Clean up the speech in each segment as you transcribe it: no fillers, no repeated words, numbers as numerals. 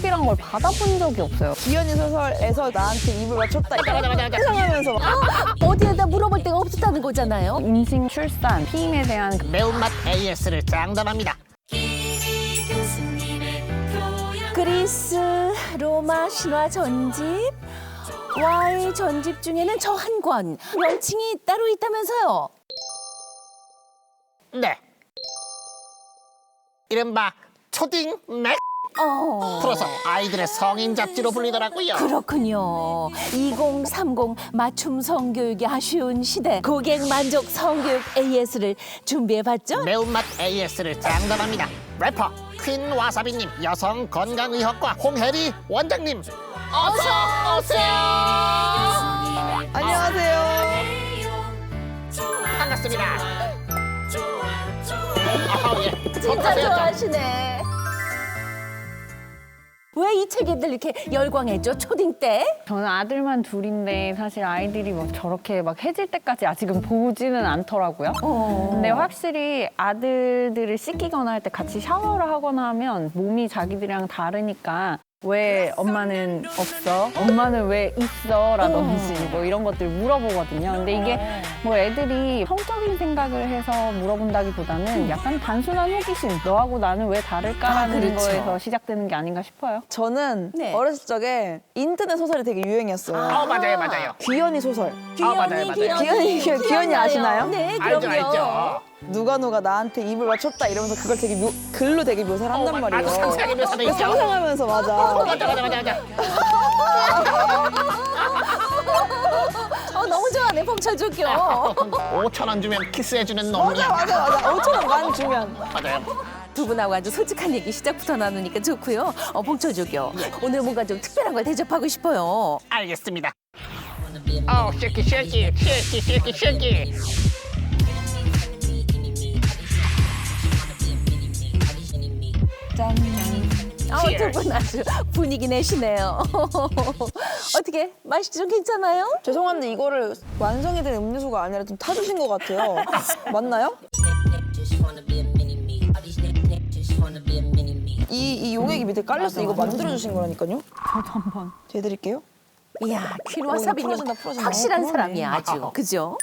성교육이란 걸 받아본 적이 없어요. 기현이 소설에서 나한테 입을 맞췄다 상상하면서 어디에다 물어볼 데가 없었다는 거잖아요. 임신, 출산, 피임에 대한 매운맛 AS를 장담합니다. 그리스, 로마 신화 전집, 와의 전집 중에는 저 한 권 명칭이 따로 있다면서요. 네. 이른바 초딩 맥 풀어서 아이들의 성인 잡지로 불리더라고요. 그렇군요. 2030 맞춤 성교육이 아쉬운 시대, 고객 만족 성교육 AS를 준비해봤죠? 매운맛 AS를 장담합니다. 래퍼 퀸 와사비님, 여성 건강의학과 홍혜리 원장님, 어서 오세요. 안녕하세요. 반갑습니다. 아하, 예. 진짜 좋아하시네. 왜 이 책에들 이렇게 열광했죠? 초딩 때? 저는 아들만 둘인데 사실 아이들이 막 저렇게 막 해질 때까지 아직은 보지는 않더라고요. 근데 확실히 아들들을 씻기거나 할 때 같이 샤워를 하거나 하면 몸이 자기들이랑 다르니까 왜 엄마는 없어? 엄마는 왜 있어? 라든지 뭐 이런 것들 물어보거든요. 근데 이게 뭐 애들이 성적인 생각을 해서 물어본다기보다는 약간 단순한 호기심, 너하고 나는 왜 다를까라는 그렇죠. 거에서 시작되는 게 아닌가 싶어요. 저는 네. 어렸을 적에 인터넷 소설이 되게 유행이었어요. 맞아요. 귀현이 소설. 맞아요. 기현이 아시나요? 네, 알죠, 그럼요. 알죠. 누가 나한테 입을 맞췄다 이러면서 그걸 되게 글로 되게 묘사를 한단 말이에요. 아주 상세하게 묘사돼 있죠. 상상하면서 맞아. 맞아. 너무 좋아하네, 봉철조교. 5,000원 주면 키스해주는 놈이야. 맞아. 5,000원 만 주면. 맞아요. 두 분하고 아주 솔직한 얘기 시작부터 나누니까 좋고요. 봉철조교, 오늘 뭔가 좀 특별한 걸 대접하고 싶어요. 알겠습니다. 쉐키. 짠. 두 분 아주 분위기 내시네요. 어떻게 맛이 좀 괜찮아요? 죄송한데 이거를 완성이 된 음료수가 아니라 좀 타주신 것 같아요. 맞나요? 이 용액이 밑에 깔렸어. 이거 만들어주신 거라니까요. 저도 한번. 해드릴게요. 이야, 퀸와사비님 풀어진다. 확실한 그러네. 사람이야, 아주. 그죠?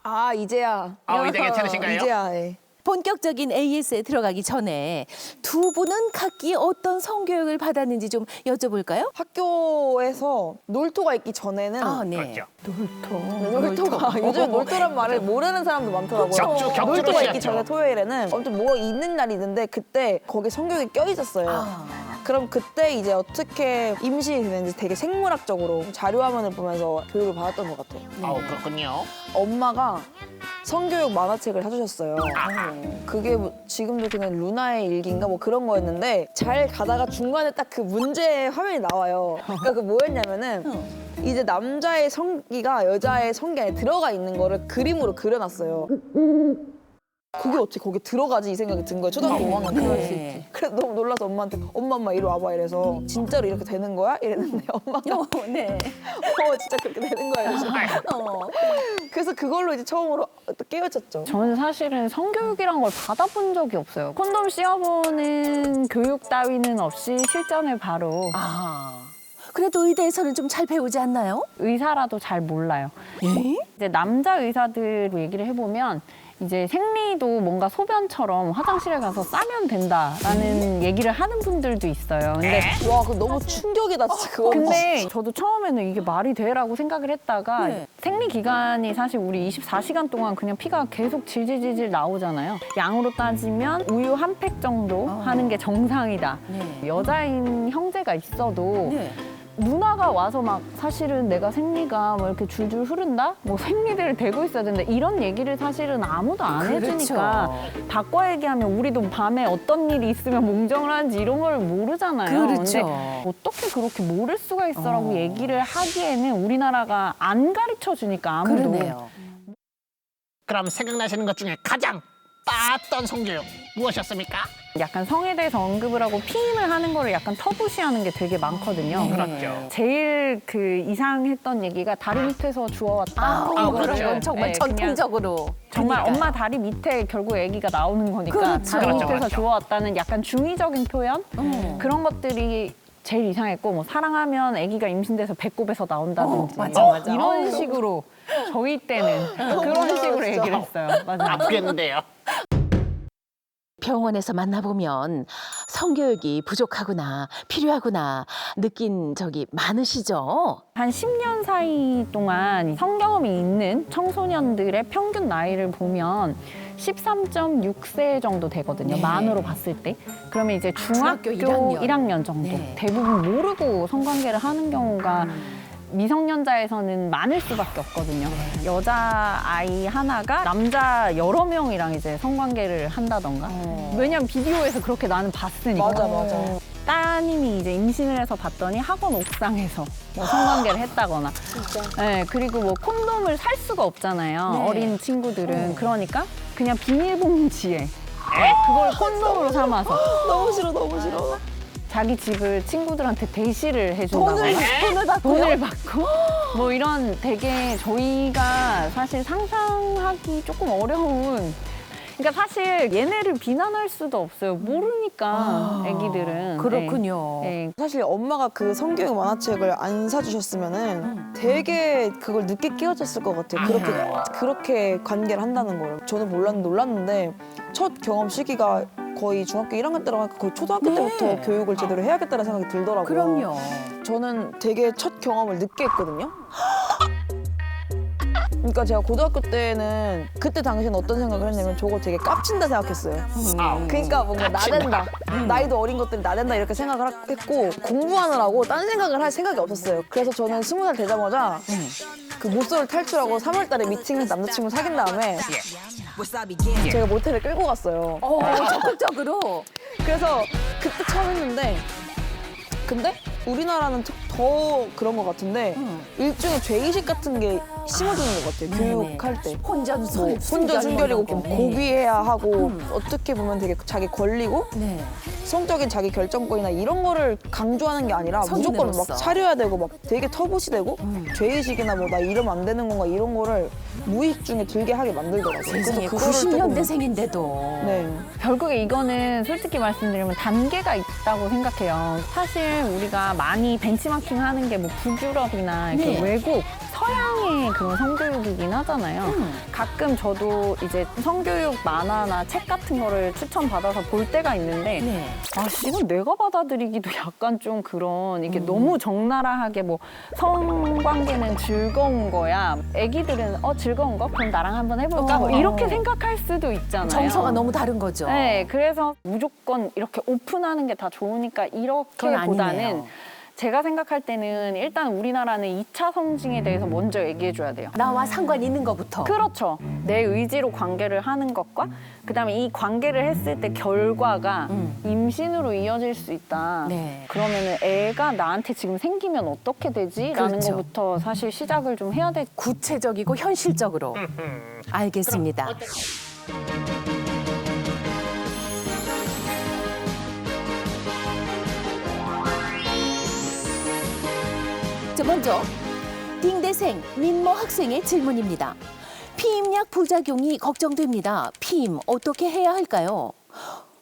아 이제야. 이제 괜찮으신가요? 이제야. 예. 본격적인 AS에 들어가기 전에 두 분은 각기 어떤 성교육을 받았는지 좀 여쭤볼까요? 학교에서 놀토가 있기 전에는 네. 그렇죠. 놀토가 요즘 놀토란 말을 모르는 사람도 많더라고요. 격주로 놀토가 있기 쉬었죠. 전에 토요일에는 아무튼 뭐가 있는 날이 있는데 그때 거기 성교육이 껴 있었어요. 그럼 그때 이제 어떻게 임신이 되는지 되게 생물학적으로 자료화면을 보면서 교육을 받았던 것 같아요. 그렇군요. 엄마가 성교육 만화책을 사주셨어요. 그게 지금도 그냥 루나의 일기인가 뭐 그런 거였는데 잘 가다가 중간에 딱 그 문제 화면이 나와요. 그러니까 그 뭐였냐면은 이제 남자의 성기가 여자의 성기 안에 들어가 있는 거를 그림으로 그려놨어요. 그게 어떻게 거기 들어가지 이 생각이 든 거예요. 초등학교 5학년 때. 네. 그래서 너무 놀라서 엄마한테 엄마 이리 와봐 이래서 진짜로 이렇게 되는 거야? 이랬는데 엄마가 네. 진짜 그렇게 되는 거야 이러면서. 그래서 그걸로 이제 처음으로 또 깨우쳤죠. 저는 사실은 성교육이란 걸 받아본 적이 없어요. 콘돔 씌워보는 교육 따위는 없이 실전을 바로 그래도 의대에서는 좀 잘 배우지 않나요? 의사라도 잘 몰라요. 이제 남자 의사들 얘기를 해보면 이제 생리도 뭔가 소변처럼 화장실에 가서 싸면 된다라는 얘기를 하는 분들도 있어요. 근데 와, 그거 너무 충격이다, 진짜 그거. 근데 저도 처음에는 이게 말이 돼라고 생각을 했다가 네. 생리 기간이 사실 우리 24시간 동안 그냥 피가 계속 질질질질 나오잖아요. 양으로 따지면 우유 한 팩 정도 하는 게 정상이다. 네. 여자인 형제가 있어도 네. 누나가 와서 막 사실은 내가 생리가 뭐 이렇게 줄줄 흐른다? 뭐 생리대를 대고 있어야 된다. 이런 얘기를 사실은 아무도 안 그렇죠. 해주니까 닭과 얘기하면 우리도 밤에 어떤 일이 있으면 몽정을 하는지 이런 걸 모르잖아요. 그렇죠. 근데 어떻게 그렇게 모를 수가 있어라고 얘기를 하기에는 우리나라가 안 가르쳐 주니까 아무도. 그러네요. 그럼 생각나시는 것 중에 가장 빠았던 성교육 무엇이었습니까? 약간 성에 대해서 언급을 하고 피임을 하는 거를 약간 터부시하는 게 되게 많거든요. 그렇죠. 제일 그 이상했던 얘기가 다리 밑에서 주워왔다. 그런 건 정말 네, 그냥 전통적으로. 정말 그러니까요. 엄마 다리 밑에 결국 아기가 나오는 거니까 그렇죠. 다리 그렇죠, 밑에서 그렇죠. 주워왔다는 약간 중의적인 표현 그런 것들이 제일 이상했고 뭐 사랑하면 아기가 임신돼서 배꼽에서 나온다든지 맞아. 이런 식으로 저희 때는 그런 식으로 얘기를 했어요. 맞아요. 아프겠는데요. 병원에서 만나보면 성교육이 부족하구나, 필요하구나 느낀 적이 많으시죠? 한 10년 사이 동안 성경험이 있는 청소년들의 평균 나이를 보면 13.6세 정도 되거든요. 네. 만으로 봤을 때. 그러면 이제 중학교 중학교 1학년 정도. 네. 대부분 모르고 성관계를 하는 경우가 미성년자에서는 많을 수밖에 없거든요. 여자 아이 하나가 남자 여러 명이랑 이제 성관계를 한다던가. 왜냐면 비디오에서 그렇게 나는 봤으니까. 맞아. 따님이 이제 임신을 해서 봤더니 학원 옥상에서 뭐 성관계를 했다거나. 네, 그리고 뭐 콘돔을 살 수가 없잖아요. 네. 어린 친구들은. 그러니까 그냥 비닐봉지에 그걸 콘돔으로 삼아서 너무 싫어. 자기 집을 친구들한테 대시를 해준다거나. 돈을 받고 뭐 이런 되게 저희가 사실 상상하기 조금 어려운. 그러니까 사실 얘네를 비난할 수도 없어요. 모르니까 애기들은. 그렇군요. 네. 사실 엄마가 그 성교육 만화책을 안 사주셨으면은 되게 그걸 늦게 끼워졌을 것 같아요. 그렇게 관계를 한다는 거예요. 저는 놀랐는데 첫 경험 시기가 거의 중학교 1학년 때라고 하니까 거의 초등학교 네. 때부터 교육을 제대로 해야겠다는 생각이 들더라고요. 그럼요. 저는 되게 첫 경험을 늦게 했거든요. 그러니까 제가 고등학교 때는 그때 당시에는 어떤 생각을 했냐면 저거 되게 깝친다 생각했어요. 그러니까 뭔가 나댄다. 나이도 어린 것들이 나댄다 이렇게 생각을 했고 공부하느라고 딴 생각을 할 생각이 없었어요. 그래서 저는 20살 되자마자 그 모쏠을 탈출하고 3월 달에 미팅에서 남자친구 사귄 다음에 제가 모텔을 끌고 갔어요. 적극적으로. 그래서 그때 처음 했는데 근데 우리나라는 더 그런 것 같은데 일종의 죄의식 같은 게 심어지는 것 같아요. 교육할 때. 혼전 뭐 혼전 순결이고 고귀해야 하고 어떻게 보면 되게 자기 권리고 네. 성적인 자기 결정권이나 이런 거를 강조하는 게 아니라 무조건 성인으로서. 막 차려야 되고 막 되게 터부시되고 죄의식이나 뭐 나 이러면 안 되는 건가 이런 거를 무의식 중에 들게 하게 만들더라고요. 세상에 그거를 조금 90년대생인데도. 네. 결국에 이거는 솔직히 말씀드리면 단계가 있다고 생각해요. 사실 우리가 많이 벤치마킹 하는 게 뭐 북유럽이나 이렇게 네. 외국, 서양의 그런 성교육이긴 하잖아요. 가끔 저도 이제 성교육 만화나 책 같은 거를 추천받아서 볼 때가 있는데 네. 아, 이건 내가 받아들이기도 약간 좀 그런 이게 너무 적나라하게 뭐 성관계는 즐거운 거야. 애기들은 즐거운 거? 그럼 나랑 한번 해볼까? 뭐 이렇게 생각할 수도 있잖아요. 정서가 너무 다른 거죠. 네, 그래서 무조건 이렇게 오픈하는 게 다 좋으니까 그건 이렇게보다는 아니네요. 제가 생각할 때는 일단 우리나라는 2차 성징에 대해서 먼저 얘기해줘야 돼요. 나와 상관 있는 것부터. 그렇죠. 내 의지로 관계를 하는 것과 그다음에 이 관계를 했을 때 결과가 임신으로 이어질 수 있다. 네. 그러면은 애가 나한테 지금 생기면 어떻게 되지? 라는 그렇죠. 것부터 사실 시작을 좀 해야 돼. 구체적이고 현실적으로. 알겠습니다. 자, 먼저 딩대생 민모 학생의 질문입니다. 피임약 부작용이 걱정됩니다. 피임 어떻게 해야 할까요?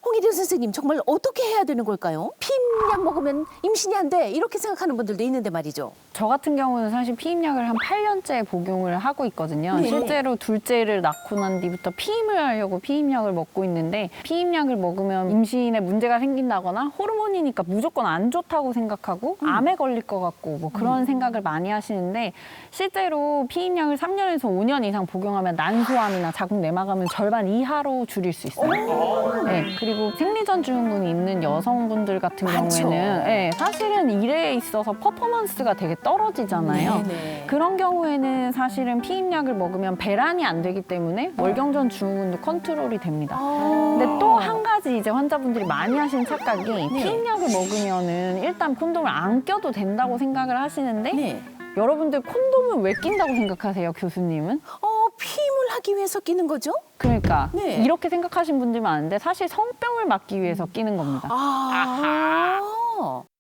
홍희준 선생님, 정말 어떻게 해야 되는 걸까요? 피임약 먹으면 임신이 안 돼. 이렇게 생각하는 분들도 있는데 말이죠. 저 같은 경우는 사실 피임약을 한 8년째 복용을 하고 있거든요. 네. 실제로 둘째를 낳고 난 뒤부터 피임을 하려고 피임약을 먹고 있는데 피임약을 먹으면 임신에 문제가 생긴다거나 호르몬이니까 무조건 안 좋다고 생각하고 암에 걸릴 것 같고 뭐 그런 생각을 많이 하시는데 실제로 피임약을 3년에서 5년 이상 복용하면 난소암이나 자궁 내막암은 절반 이하로 줄일 수 있어요. 네, 그리고 생리전증후군이 있는 여성분들 같은 많죠. 경우에는 네, 사실은 일에 있어서 퍼포먼스가 되게 떨어지잖아요. 네네. 그런 경우에는 사실은 피임약을 먹으면 배란이 안 되기 때문에 월경전 증후군도 컨트롤이 됩니다. 근데 또 한 가지 이제 환자분들이 많이 하시는 착각이 피임약을 먹으면은 일단 콘돔을 안 껴도 된다고 생각을 하시는데 네. 여러분들 콘돔을 왜 낀다고 생각하세요, 교수님은? 피임을 하기 위해서 끼는 거죠? 그러니까 네. 이렇게 생각하신 분들 많은데 사실 성병을 막기 위해서 끼는 겁니다. 아.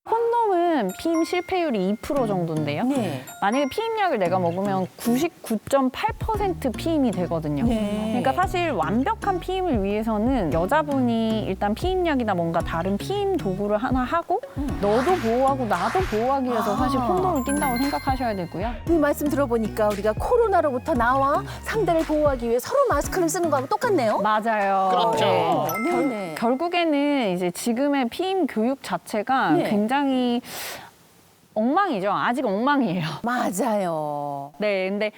콘돔은 피임 실패율이 2% 정도인데요. 네. 만약에 피임약을 내가 먹으면 99.8% 피임이 되거든요. 네. 그러니까 사실 완벽한 피임을 위해서는 여자분이 일단 피임약이나 뭔가 다른 피임 도구를 하나 하고 너도 보호하고 나도 보호하기 위해서 사실 콘돔을 낀다고 생각하셔야 되고요. 이 말씀 들어보니까 우리가 코로나로부터 나와 상대를 보호하기 위해 서로 마스크를 쓰는 거하고 똑같네요. 맞아요. 그렇죠. 네네. 결국에는 이제 지금의 피임 교육 자체가 네. 굉장히 엉망이죠. 아직 엉망이에요. 맞아요. 네, 근데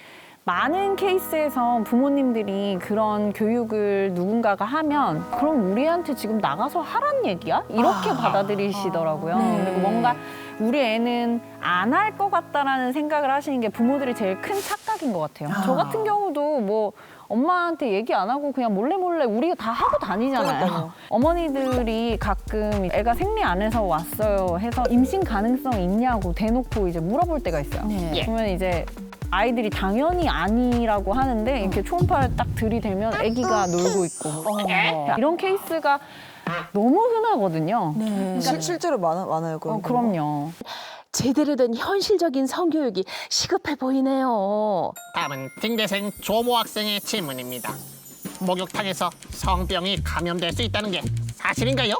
많은 케이스에서 부모님들이 그런 교육을 누군가가 하면 그럼 우리한테 지금 나가서 하란 얘기야? 이렇게 받아들이시더라고요. 네. 그리고 뭔가 우리 애는 안 할 것 같다라는 생각을 하시는 게 부모들이 제일 큰 착각인 것 같아요. 저 같은 경우도 뭐 엄마한테 얘기 안 하고 그냥 몰래 우리가 다 하고 다니잖아요. 그러니까요. 어머니들이 가끔 애가 생리 안에서 왔어요 해서 임신 가능성 있냐고 대놓고 이제 물어볼 때가 있어요. 네. 그러면 이제 아이들이 당연히 아니라고 하는데 이렇게 초음파를 딱 들이대면 아기가 놀고 있고 이런 케이스가 너무 흔하거든요. 네. 실제로 많아요. 그런 경우가. 그럼요. 제대로 된 현실적인 성교육이 시급해 보이네요. 다음은 등대생 조모 학생의 질문입니다. 목욕탕에서 성병이 감염될 수 있다는 게 사실인가요?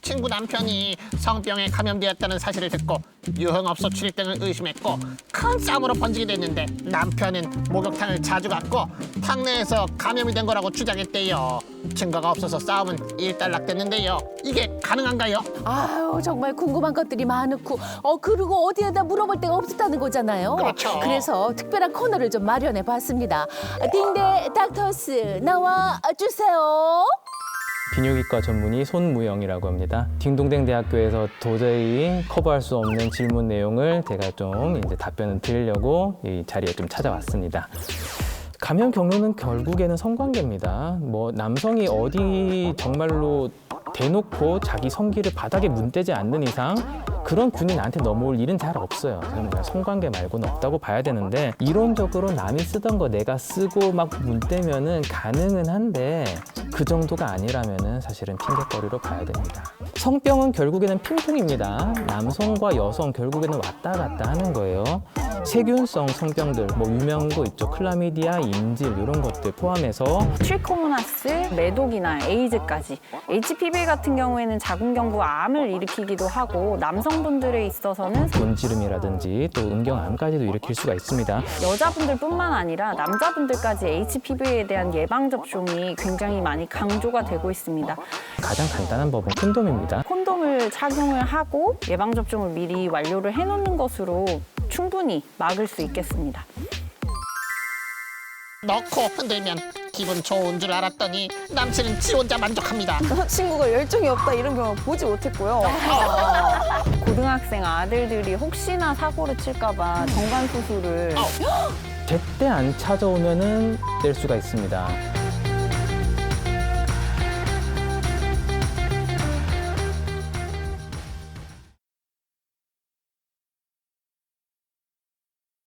친구 남편이 성병에 감염되었다는 사실을 듣고 유흥업소 출입 등을 의심했고 큰 싸움으로 번지게 됐는데 남편은 목욕탕을 자주 갔고 탕 내에서 감염이 된 거라고 주장했대요. 증거가 없어서 싸움은 일단락됐는데요. 이게 가능한가요? 아유 정말 궁금한 것들이 많고 그리고 어디에다 물어볼 데가 없었다는 거잖아요. 그렇죠. 그래서 특별한 코너를 좀 마련해 봤습니다. 딩대 닥터스 나와 주세요. 비뇨기과 전문의 손무영이라고 합니다. 딩동댕 대학교에서 도저히 커버할 수 없는 질문 내용을 제가 좀 이제 답변을 드리려고 이 자리에 좀 찾아왔습니다. 감염 경로는 결국에는 성관계입니다. 뭐 남성이 어디 정말로 대놓고 자기 성기를 바닥에 문대지 않는 이상 그런 균이 나한테 넘어올 일은 잘 없어요. 저는 그냥 성관계 말고는 없다고 봐야 되는데 이론적으로 남이 쓰던 거 내가 쓰고 막 문대면은 가능은 한데 그 정도가 아니라면은 사실은 핑계거리로 봐야 됩니다. 성병은 결국에는 핑퐁입니다. 남성과 여성 결국에는 왔다 갔다 하는 거예요. 세균성 성병들 뭐 유명한 거 있죠. 클라미디아, 인질 이런 것들 포함해서 트리코모나스, 매독이나 에이즈까지. HPV 같은 경우에는 자궁경부 암을 일으키기도 하고 남성분들에 있어서는 문지름이라든지 또 음경암까지도 일으킬 수가 있습니다. 여자분들뿐만 아니라 남자분들까지 HPV에 대한 예방 접종이 굉장히 많이 강조가 되고 있습니다. 가장 간단한 법은 콘돔입니다. 콘돔을 착용을 하고 예방 접종을 미리 완료를 해놓는 것으로 충분히 막을 수 있겠습니다. 넣고 흔들면 기분 좋은 줄 알았더니 남친은 지 혼자 만족합니다. 친구가 열정이 없다 이런 경우 보지 못했고요. 고등학생 아들들이 혹시나 사고를 칠까봐 정관 수술을 제때 안 찾아오면은 될 수가 있습니다.